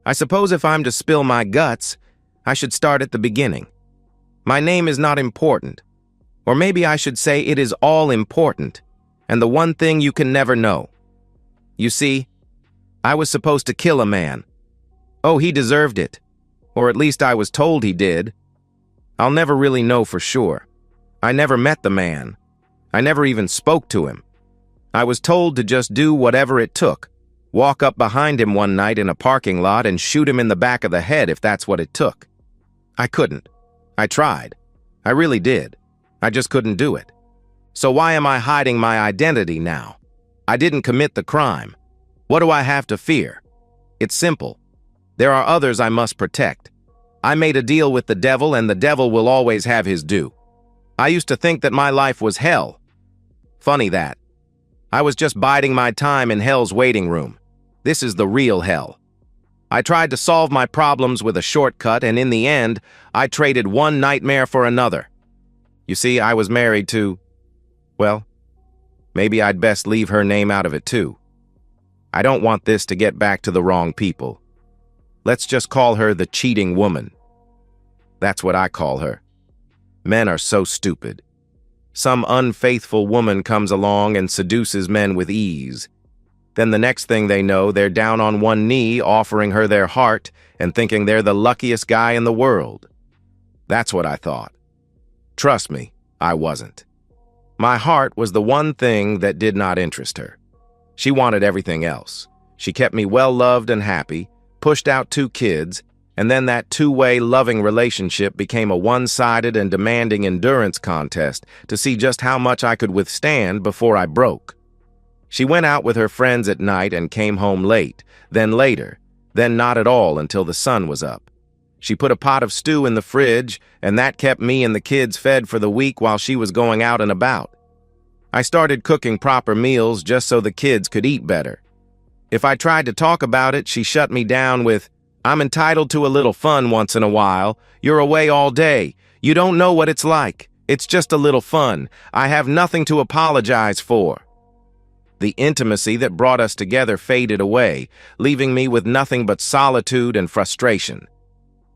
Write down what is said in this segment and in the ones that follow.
I suppose if I'm to spill my guts, I should start at the beginning. My name is not important. Or maybe I should say it is all important, and the one thing you can never know. You see, I was supposed to kill a man. Oh, he deserved it. Or at least I was told he did. I'll never really know for sure. I never met the man. I never even spoke to him. I was told to just do whatever it took. Walk up behind him one night in a parking lot and shoot him in the back of the head if that's what it took. I couldn't. I tried. I really did. I just couldn't do it. So why am I hiding my identity now? I didn't commit the crime. What do I have to fear? It's simple. There are others I must protect. I made a deal with the devil, and the devil will always have his due. I used to think that my life was hell. Funny that. I was just biding my time in hell's waiting room. This is the real hell. I tried to solve my problems with a shortcut, and in the end, I traded one nightmare for another. You see, I was married to, well, maybe I'd best leave her name out of it too. I don't want this to get back to the wrong people. Let's just call her the cheating woman. That's what I call her. Men are so stupid. Some unfaithful woman comes along and seduces men with ease. Then the next thing they know, they're down on one knee offering her their heart and thinking they're the luckiest guy in the world. That's what I thought. Trust me, I wasn't. My heart was the one thing that did not interest her. She wanted everything else. She kept me well-loved and happy, pushed out 2 kids, and then that two-way loving relationship became a one-sided and demanding endurance contest to see just how much I could withstand before I broke. She went out with her friends at night and came home late, then later, then not at all until the sun was up. She put a pot of stew in the fridge, and that kept me and the kids fed for the week while she was going out and about. I started cooking proper meals just so the kids could eat better. If I tried to talk about it, she shut me down with, "I'm entitled to a little fun once in a while. You're away all day. You don't know what it's like. It's just a little fun. I have nothing to apologize for." The intimacy that brought us together faded away, leaving me with nothing but solitude and frustration.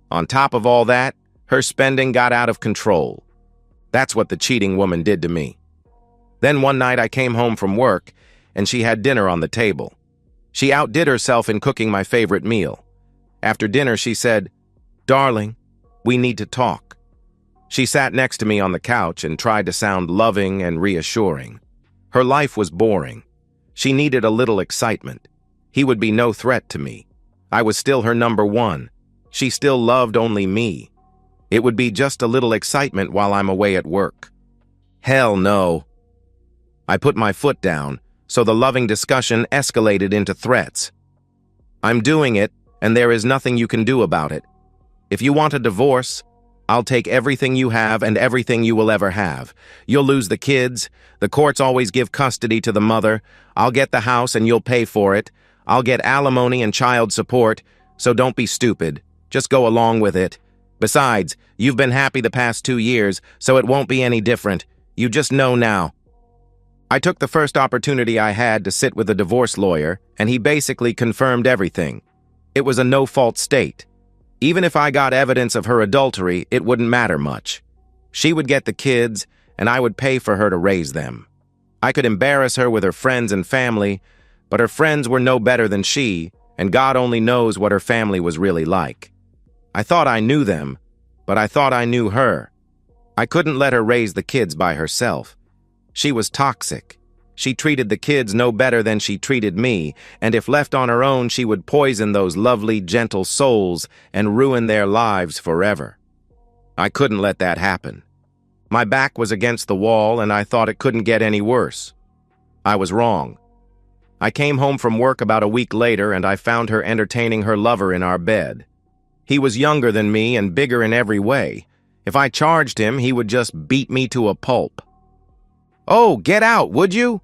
On top of all that, her spending got out of control. That's what the cheating woman did to me. Then one night I came home from work, and she had dinner on the table. She outdid herself in cooking my favorite meal. After dinner, she said, "Darling, we need to talk." She sat next to me on the couch and tried to sound loving and reassuring. Her life was boring. She needed a little excitement. He would be no threat to me. I was still her number one. She still loved only me. It would be just a little excitement while I'm away at work. Hell no. I put my foot down, so the loving discussion escalated into threats. "I'm doing it, and there is nothing you can do about it. If you want a divorce, I'll take everything you have and everything you will ever have. You'll lose the kids. The courts always give custody to the mother. I'll get the house and you'll pay for it. I'll get alimony and child support, so don't be stupid. Just go along with it. Besides, you've been happy the past 2 years, so it won't be any different. You just know now." I took the first opportunity I had to sit with a divorce lawyer, and he basically confirmed everything. It was a no-fault state. Even if I got evidence of her adultery, it wouldn't matter much. She would get the kids, and I would pay for her to raise them. I could embarrass her with her friends and family, but her friends were no better than she, and God only knows what her family was really like. I thought I knew them, but I thought I knew her. I couldn't let her raise the kids by herself. She was toxic. She treated the kids no better than she treated me, and if left on her own, she would poison those lovely, gentle souls and ruin their lives forever. I couldn't let that happen. My back was against the wall, and I thought it couldn't get any worse. I was wrong. I came home from work about a week later, and I found her entertaining her lover in our bed. He was younger than me and bigger in every way. If I charged him, he would just beat me to a pulp. "Oh, get out, would you?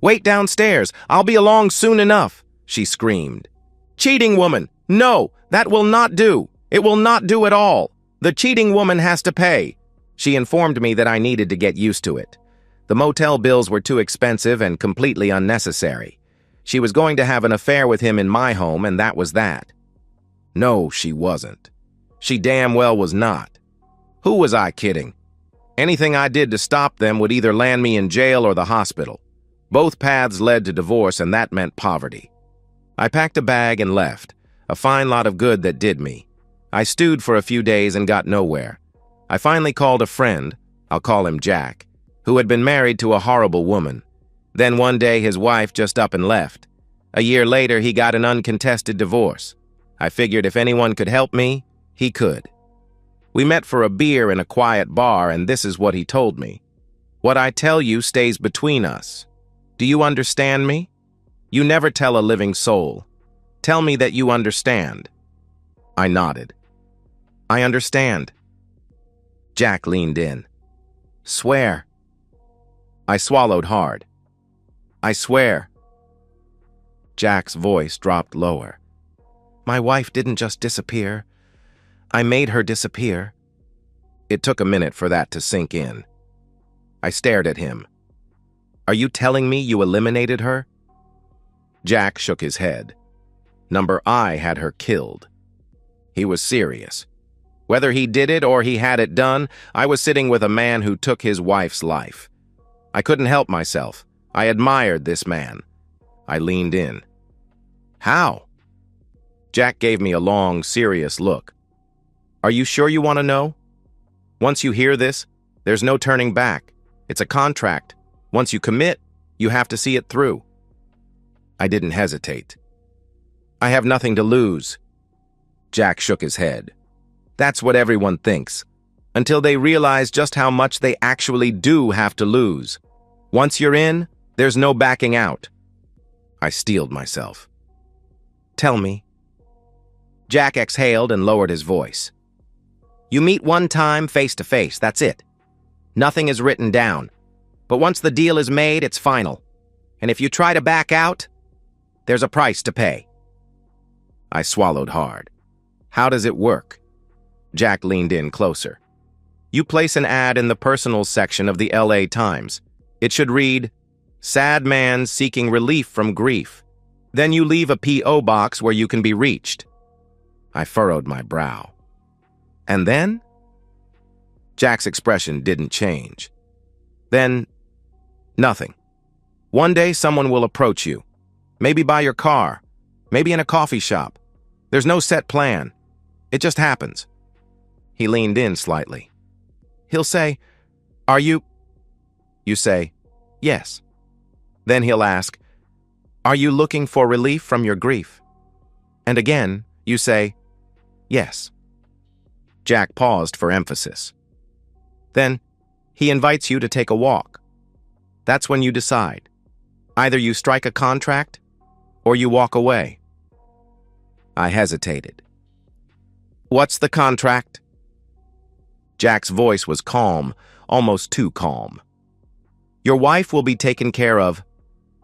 Wait downstairs. I'll be along soon enough," she screamed. "Cheating woman! No, that will not do. It will not do at all. The cheating woman has to pay." She informed me that I needed to get used to it. The motel bills were too expensive and completely unnecessary. She was going to have an affair with him in my home, and that was that. No, she wasn't. She damn well was not. Who was I kidding? Anything I did to stop them would either land me in jail or the hospital. Both paths led to divorce, and that meant poverty. I packed a bag and left, a fine lot of good that did me. I stewed for a few days and got nowhere. I finally called a friend, I'll call him Jack, who had been married to a horrible woman. Then one day his wife just up and left. A year later, he got an uncontested divorce. I figured if anyone could help me, he could. We met for a beer in a quiet bar, and this is what he told me. What I tell you stays between us. Do you understand me? You never tell a living soul. Tell me that you understand. I nodded. I understand. Jack leaned in. Swear. I swallowed hard. I swear. Jack's voice dropped lower. My wife didn't just disappear. I made her disappear. It took a minute for that to sink in. I stared at him. Are you telling me you eliminated her? Jack shook his head. Number I had her killed. He was serious. Whether he did it or he had it done, I was sitting with a man who took his wife's life. I couldn't help myself. I admired this man. I leaned in. How? Jack gave me a long, serious look. Are you sure you want to know? Once you hear this, there's no turning back. It's a contract. Once you commit, you have to see it through. I didn't hesitate. I have nothing to lose. Jack shook his head. That's what everyone thinks, until they realize just how much they actually do have to lose. Once you're in, there's no backing out. I steeled myself. Tell me. Jack exhaled and lowered his voice. You meet one time face to face, that's it. Nothing is written down. But once the deal is made, it's final. And if you try to back out, there's a price to pay. I swallowed hard. How does it work? Jack leaned in closer. You place an ad in the personal section of the LA Times. It should read, Sad man seeking relief from grief. Then you leave a P.O. box where you can be reached. I furrowed my brow. And then? Jack's expression didn't change. Then, nothing. One day someone will approach you. Maybe by your car. Maybe in a coffee shop. There's no set plan. It just happens. He leaned in slightly. He'll say, Are you? You say, Yes. Then he'll ask, Are you looking for relief from your grief? And again, you say, Yes. Jack paused for emphasis. Then, he invites you to take a walk. That's when you decide. Either you strike a contract, or you walk away. I hesitated. What's the contract? Jack's voice was calm, almost too calm. Your wife will be taken care of.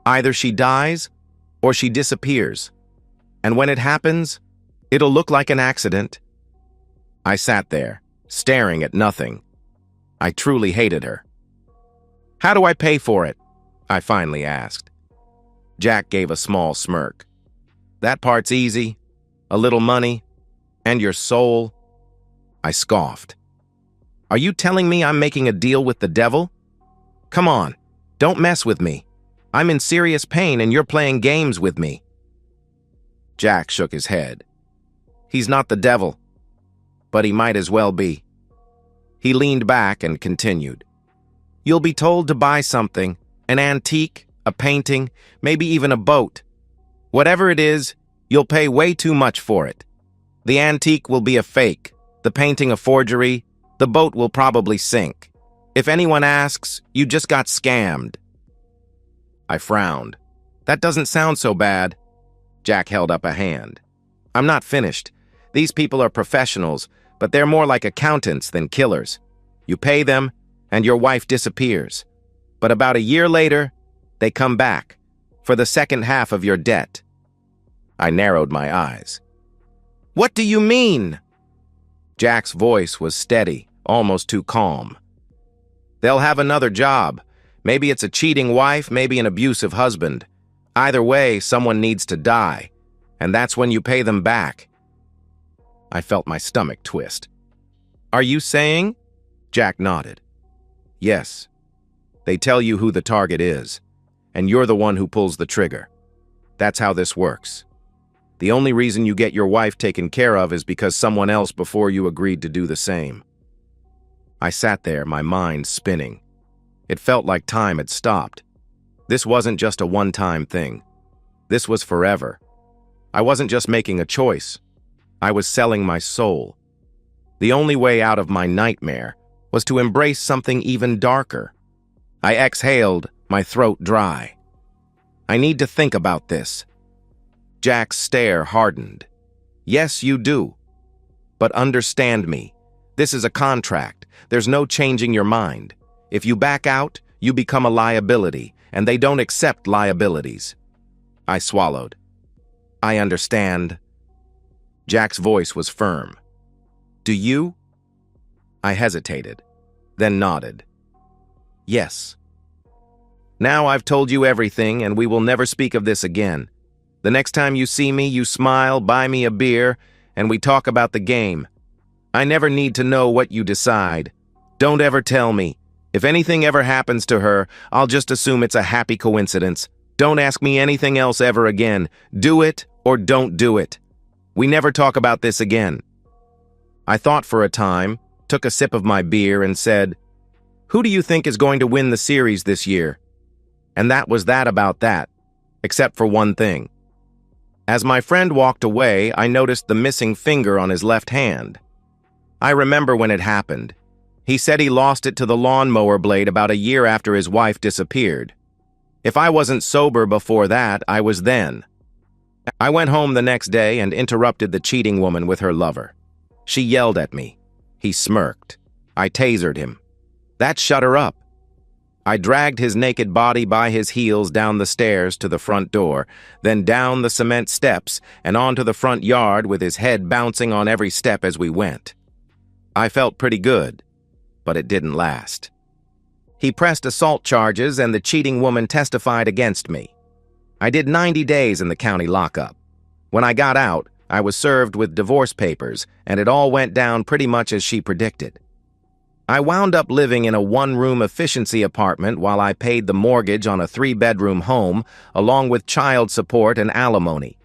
Either she dies, or she disappears. And when it happens, it'll look like an accident. I sat there, staring at nothing. I truly hated her. How do I pay for it? I finally asked. Jack gave a small smirk. That part's easy. A little money. And your soul. I scoffed. Are you telling me I'm making a deal with the devil? Come on, don't mess with me. I'm in serious pain and you're playing games with me. Jack shook his head. He's not the devil, but he might as well be. He leaned back and continued. You'll be told to buy something, an antique, a painting, maybe even a boat. Whatever it is, you'll pay way too much for it. The antique will be a fake, the painting a forgery, the boat will probably sink. If anyone asks, you just got scammed. I frowned. That doesn't sound so bad. Jack held up a hand. I'm not finished. These people are professionals, but they're more like accountants than killers. You pay them, and your wife disappears. But about a year later, they come back, for the second half of your debt. I narrowed my eyes. What do you mean? Jack's voice was steady, almost too calm. They'll have another job. Maybe it's a cheating wife, maybe an abusive husband. Either way, someone needs to die, and that's when you pay them back. I felt my stomach twist. Are you saying? Jack nodded. Yes. They tell you who the target is, and you're the one who pulls the trigger. That's how this works. The only reason you get your wife taken care of is because someone else before you agreed to do the same. I sat there, my mind spinning. It felt like time had stopped. This wasn't just a one-time thing. This was forever. I wasn't just making a choice. I was selling my soul. The only way out of my nightmare was to embrace something even darker. I exhaled, my throat dry. I need to think about this. Jack's stare hardened. Yes, you do. But understand me. This is a contract. There's no changing your mind. If you back out, you become a liability, and they don't accept liabilities. I swallowed. I understand. Jack's voice was firm. Do you? I hesitated, then nodded. Yes. Now I've told you everything, and we will never speak of this again. The next time you see me, you smile, buy me a beer, and we talk about the game. I never need to know what you decide. Don't ever tell me. If anything ever happens to her, I'll just assume it's a happy coincidence. Don't ask me anything else ever again. Do it or don't do it. We never talk about this again. I thought for a time, took a sip of my beer, and said, Who do you think is going to win the series this year? And that was that about that, except for one thing. As my friend walked away, I noticed the missing finger on his left hand. I remember when it happened. He said he lost it to the lawnmower blade about a year after his wife disappeared. If I wasn't sober before that, I was then. I went home the next day and interrupted the cheating woman with her lover. She yelled at me. He smirked. I tasered him. That shut her up. I dragged his naked body by his heels down the stairs to the front door, then down the cement steps and onto the front yard with his head bouncing on every step as we went. I felt pretty good, but it didn't last. He pressed assault charges and the cheating woman testified against me. I did 90 days in the county lockup. When I got out, I was served with divorce papers, and it all went down pretty much as she predicted. I wound up living in a one-room efficiency apartment while I paid the mortgage on a 3-bedroom home, along with child support and alimony.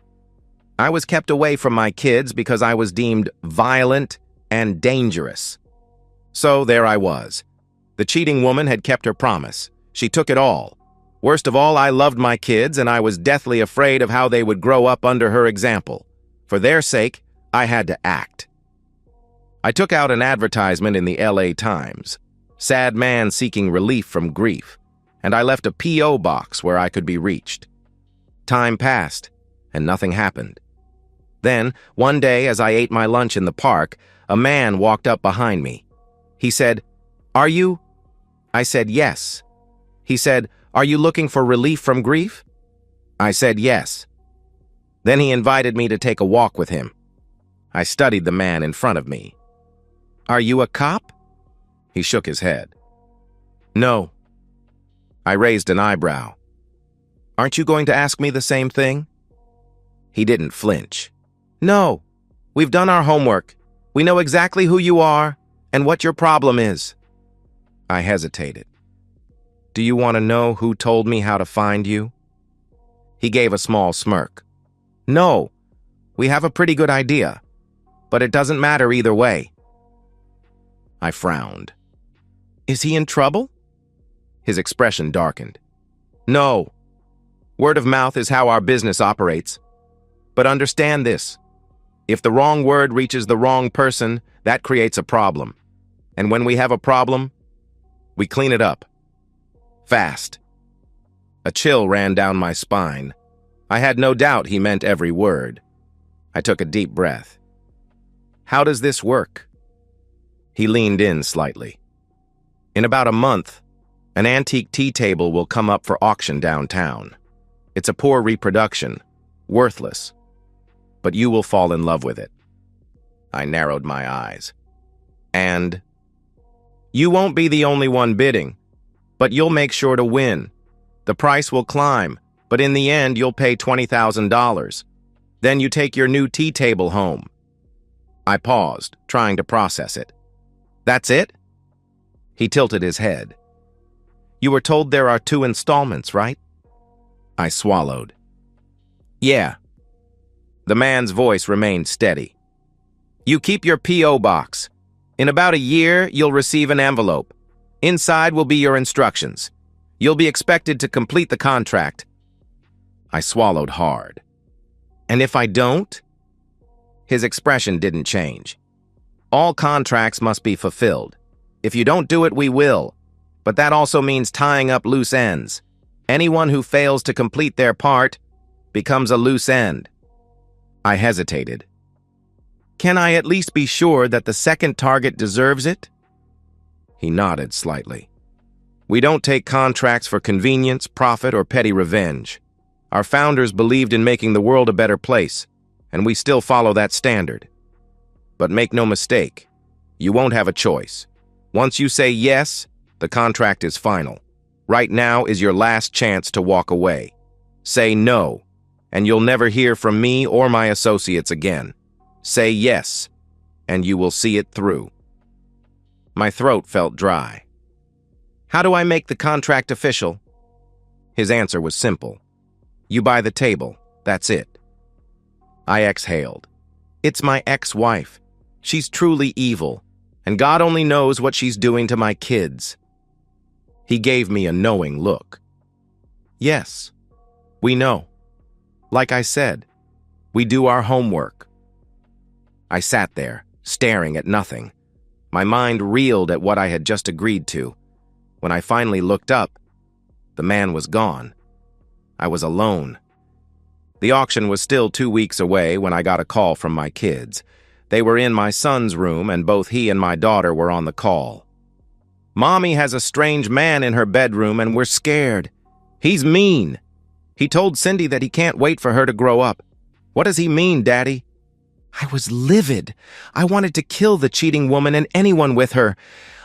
I was kept away from my kids because I was deemed violent and dangerous. So there I was. The cheating woman had kept her promise. She took it all. Worst of all, I loved my kids, and I was deathly afraid of how they would grow up under her example. For their sake, I had to act. I took out an advertisement in the LA Times, sad man seeking relief from grief, and I left a P.O. box where I could be reached. Time passed, and nothing happened. Then, one day as I ate my lunch in the park, a man walked up behind me. He said, "Are you?" I said, "Yes." He said, "Are you looking for relief from grief?" I said, "Yes." Then he invited me to take a walk with him. I studied the man in front of me. "Are you a cop?" He shook his head. "No." I raised an eyebrow. "Aren't you going to ask me the same thing?" He didn't flinch. "No. We've done our homework. We know exactly who you are and what your problem is." I hesitated. "Do you want to know who told me how to find you?" He gave a small smirk. "No. We have a pretty good idea. But it doesn't matter either way." I frowned. "Is he in trouble?" His expression darkened. "No. Word of mouth is how our business operates. But understand this. If the wrong word reaches the wrong person, that creates a problem. And when we have a problem, we clean it up. Fast." A chill ran down my spine. I had no doubt he meant every word. I took a deep breath. "How does this work?" He leaned in slightly. "In about a month, an antique tea table will come up for auction downtown. It's a poor reproduction, worthless. But you will fall in love with it." I narrowed my eyes. "And?" "You won't be the only one bidding, but you'll make sure to win. The price will climb, but in the end you'll pay $20,000. Then you take your new tea table home." I paused, trying to process it. That's it? He tilted his head. You were told there are 2 installments, right? I swallowed. Yeah. The man's voice remained steady. You keep your P.O. box. In about a year, you'll receive an envelope. Inside will be your instructions. You'll be expected to complete the contract. I swallowed hard. And if I don't? His expression didn't change. All contracts must be fulfilled. If you don't do it, we will. But that also means tying up loose ends. Anyone who fails to complete their part becomes a loose end. I hesitated. Can I at least be sure that the second target deserves it? He nodded slightly. We don't take contracts for convenience, profit, or petty revenge. Our founders believed in making the world a better place, and we still follow that standard. But make no mistake, you won't have a choice. Once you say yes, the contract is final. Right now is your last chance to walk away. Say no, and you'll never hear from me or my associates again. Say yes, and you will see it through. My throat felt dry. How do I make the contract official? His answer was simple. You buy the table, that's it. I exhaled. It's my ex-wife. She's truly evil, and God only knows what she's doing to my kids. He gave me a knowing look. Yes, we know. Like I said, we do our homework. I sat there, staring at nothing. My mind reeled at what I had just agreed to. When I finally looked up, the man was gone. I was alone. The auction was still 2 weeks away when I got a call from my kids. They were in my son's room, and both he and my daughter were on the call. Mommy has a strange man in her bedroom, and we're scared. He's mean. He told Cindy that he can't wait for her to grow up. What does he mean, Daddy? I was livid. I wanted to kill the cheating woman and anyone with her.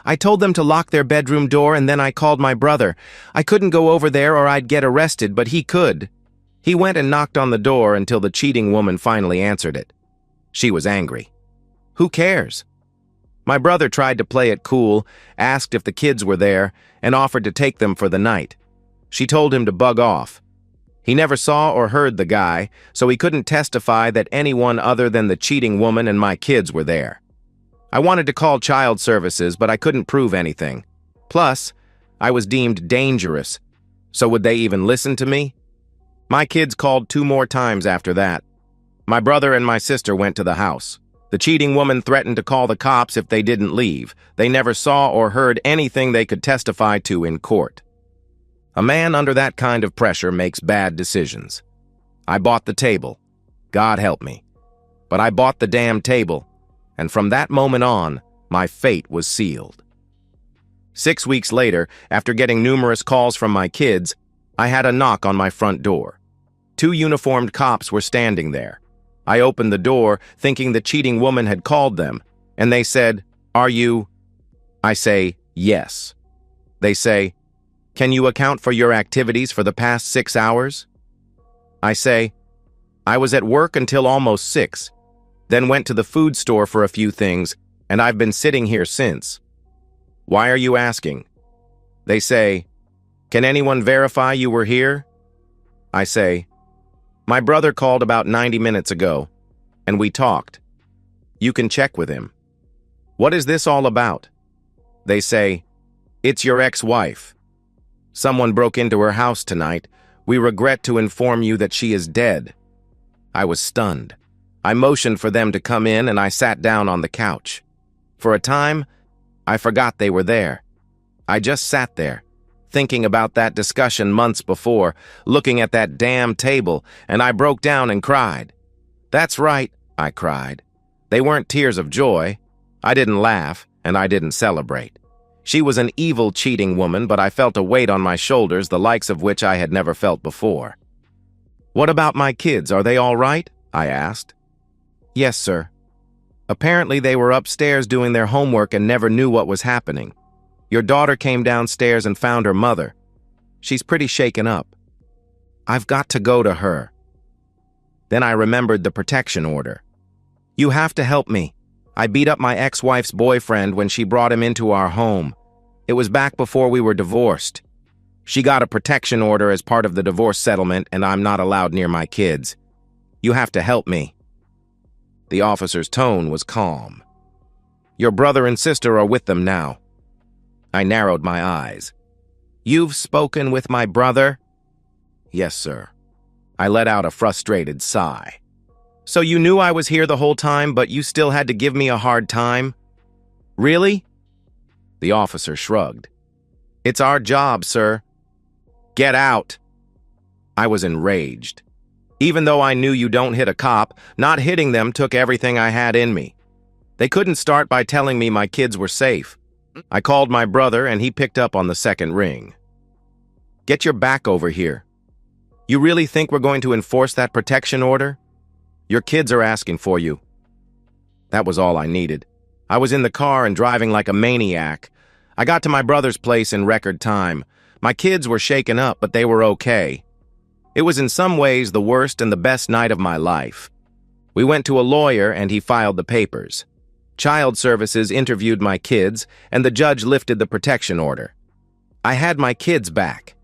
I told them to lock their bedroom door, and then I called my brother. I couldn't go over there or I'd get arrested, but he could. He went and knocked on the door until the cheating woman finally answered it. She was angry. Who cares? My brother tried to play it cool, asked if the kids were there, and offered to take them for the night. She told him to bug off. He never saw or heard the guy, so he couldn't testify that anyone other than the cheating woman and my kids were there. I wanted to call child services, but I couldn't prove anything. Plus, I was deemed dangerous, so would they even listen to me? My kids called 2 more times after that. My brother and my sister went to the house. The cheating woman threatened to call the cops if they didn't leave. They never saw or heard anything they could testify to in court. A man under that kind of pressure makes bad decisions. I bought the table. God help me. But I bought the damn table, and from that moment on, my fate was sealed. 6 weeks later, after getting numerous calls from my kids, I had a knock on my front door. 2 uniformed cops were standing there. I opened the door, thinking the cheating woman had called them, and they said, "Are you?" I say, "Yes." They say, "Can you account for your activities for the past 6 hours?" I say, "I was at work until almost 6, then went to the food store for a few things, and I've been sitting here since." "Why are you asking?" They say, "Can anyone verify you were here?" I say, "My brother called about 90 minutes ago, and we talked. You can check with him." "What is this all about?" They say, "It's your ex-wife. Someone broke into her house tonight. We regret to inform you that she is dead." I was stunned. I motioned for them to come in, and I sat down on the couch. For a time, I forgot they were there. I just sat there, thinking about that discussion months before, looking at that damn table, and I broke down and cried. "That's right," I cried. They weren't tears of joy. I didn't laugh, and I didn't celebrate. She was an evil, cheating woman, but I felt a weight on my shoulders, the likes of which I had never felt before. "What about my kids? Are they all right?" I asked. "Yes, sir. Apparently they were upstairs doing their homework and never knew what was happening. Your daughter came downstairs and found her mother. She's pretty shaken up. I've got to go to her." Then I remembered the protection order. "You have to help me. I beat up my ex-wife's boyfriend when she brought him into our home. It was back before we were divorced. She got a protection order as part of the divorce settlement, and I'm not allowed near my kids. You have to help me." The officer's tone was calm. "Your brother and sister are with them now." I narrowed my eyes. "You've spoken with my brother?" "Yes, sir." I let out a frustrated sigh. "So you knew I was here the whole time, but you still had to give me a hard time? Really?" The officer shrugged. "It's our job, sir." "Get out!" I was enraged. Even though I knew you don't hit a cop, not hitting them took everything I had in me. They couldn't start by telling me my kids were safe. I called my brother, and he picked up on the second ring. "Get your back over here. You really think we're going to enforce that protection order? Your kids are asking for you." That was all I needed. I was in the car and driving like a maniac. I got to my brother's place in record time. My kids were shaken up, but they were okay. It was in some ways the worst and the best night of my life. We went to a lawyer, and he filed the papers. Child Services interviewed my kids, and the judge lifted the protection order. I had my kids back.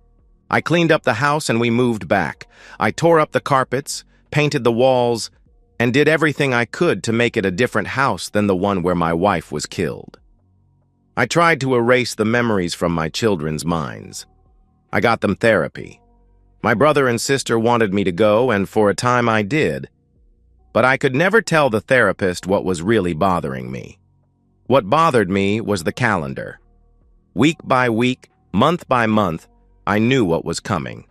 I cleaned up the house, and we moved back. I tore up the carpets, painted the walls, and did everything I could to make it a different house than the one where my wife was killed. I tried to erase the memories from my children's minds. I got them therapy. My brother and sister wanted me to go, and for a time I did. But I could never tell the therapist what was really bothering me. What bothered me was the calendar. Week by week, month by month, I knew what was coming.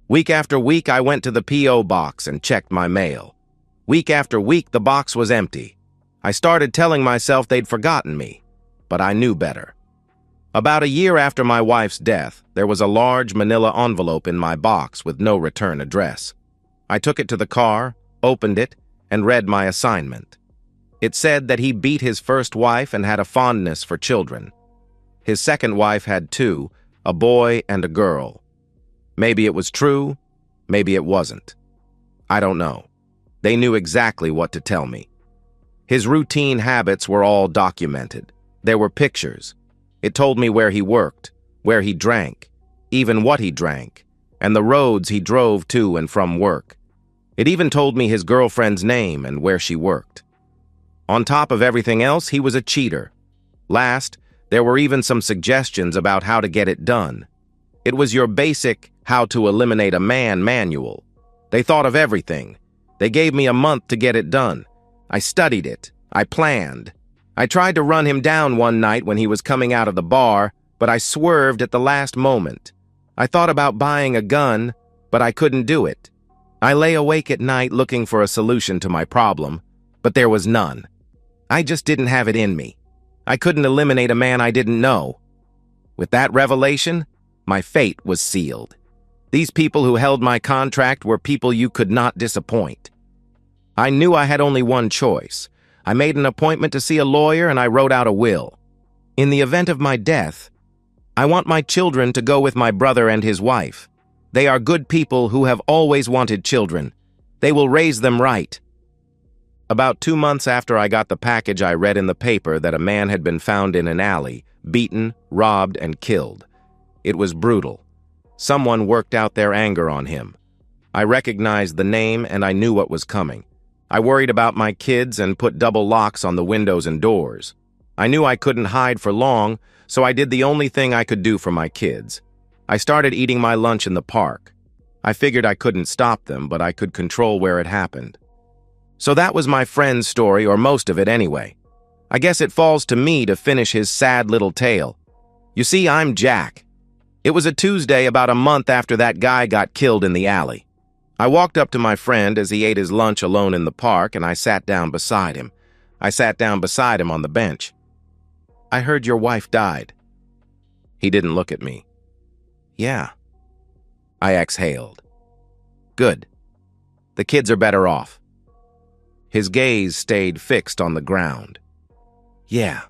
Week after week, I went to the P.O. box and checked my mail. Week after week, the box was empty. I started telling myself they'd forgotten me, but I knew better. About a year after my wife's death, there was a large manila envelope in my box with no return address. I took it to the car, opened it, and read my assignment. It said that he beat his first wife and had a fondness for children. His second wife had two, a boy and a girl. Maybe it was true, maybe it wasn't. I don't know. They knew exactly what to tell me. His routine habits were all documented. There were pictures. It told me where he worked, where he drank, even what he drank, and the roads he drove to and from work. It even told me his girlfriend's name and where she worked. On top of everything else, he was a cheater. Last, there were even some suggestions about how to get it done. It was your basic how to eliminate a man manual. They thought of everything. They gave me a month to get it done. I studied it. I planned. I tried to run him down one night when he was coming out of the bar, but I swerved at the last moment. I thought about buying a gun, but I couldn't do it. I lay awake at night looking for a solution to my problem, but there was none. I just didn't have it in me. I couldn't eliminate a man I didn't know. With that revelation, my fate was sealed. These people who held my contract were people you could not disappoint. I knew I had only one choice. I made an appointment to see a lawyer, and I wrote out a will. In the event of my death, I want my children to go with my brother and his wife. They are good people who have always wanted children. They will raise them right. About 2 months after I got the package, I read in the paper that a man had been found in an alley, beaten, robbed, and killed. It was brutal. Someone worked out their anger on him. I recognized the name, and I knew what was coming. I worried about my kids and put double locks on the windows and doors. I knew I couldn't hide for long, so I did the only thing I could do for my kids. I started eating my lunch in the park. I figured I couldn't stop them, but I could control where it happened. So that was my friend's story, or most of it anyway. I guess it falls to me to finish his sad little tale. You see, I'm Jack. It was a Tuesday about a month after that guy got killed in the alley. I walked up to my friend as he ate his lunch alone in the park, and I sat down beside him. I sat down beside him on the bench. "I heard your wife died." He didn't look at me. "Yeah." I exhaled. "Good. The kids are better off." His gaze stayed fixed on the ground. "Yeah."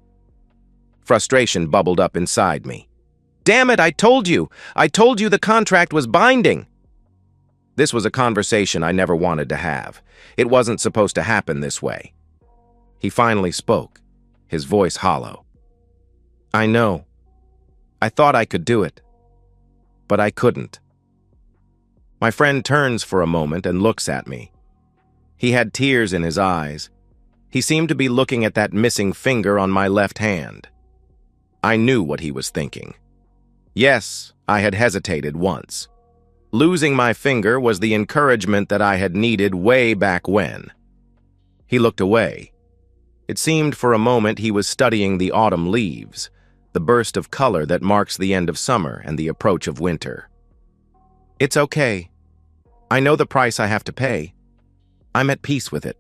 Frustration bubbled up inside me. "Damn it, I told you! I told you the contract was binding!" This was a conversation I never wanted to have. It wasn't supposed to happen this way. He finally spoke, his voice hollow. I know. I thought I could do it, but I couldn't. My friend turns for a moment and looks at me. He had tears in his eyes. He seemed to be looking at that missing finger on my left hand. I knew what he was thinking. Yes, I had hesitated once. Losing my finger was the encouragement that I had needed way back when. He looked away. It seemed for a moment he was studying the autumn leaves, the burst of color that marks the end of summer and the approach of winter. It's okay. I know the price I have to pay. I'm at peace with it.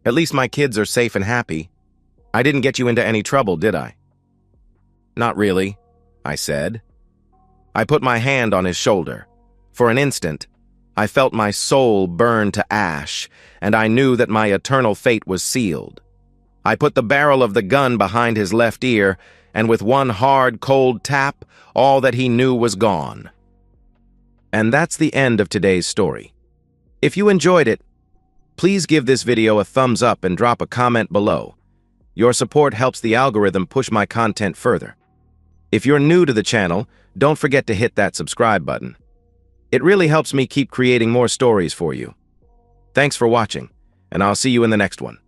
At least my kids are safe and happy. I didn't get you into any trouble, did I? Not really, I said. I put my hand on his shoulder. For an instant, I felt my soul burn to ash, and I knew that my eternal fate was sealed. I put the barrel of the gun behind his left ear, and with one hard, cold tap, all that he knew was gone. And that's the end of today's story. If you enjoyed it, please give this video a thumbs up and drop a comment below. Your support helps the algorithm push my content further. If you're new to the channel, don't forget to hit that subscribe button. It really helps me keep creating more stories for you. Thanks for watching, and I'll see you in the next one.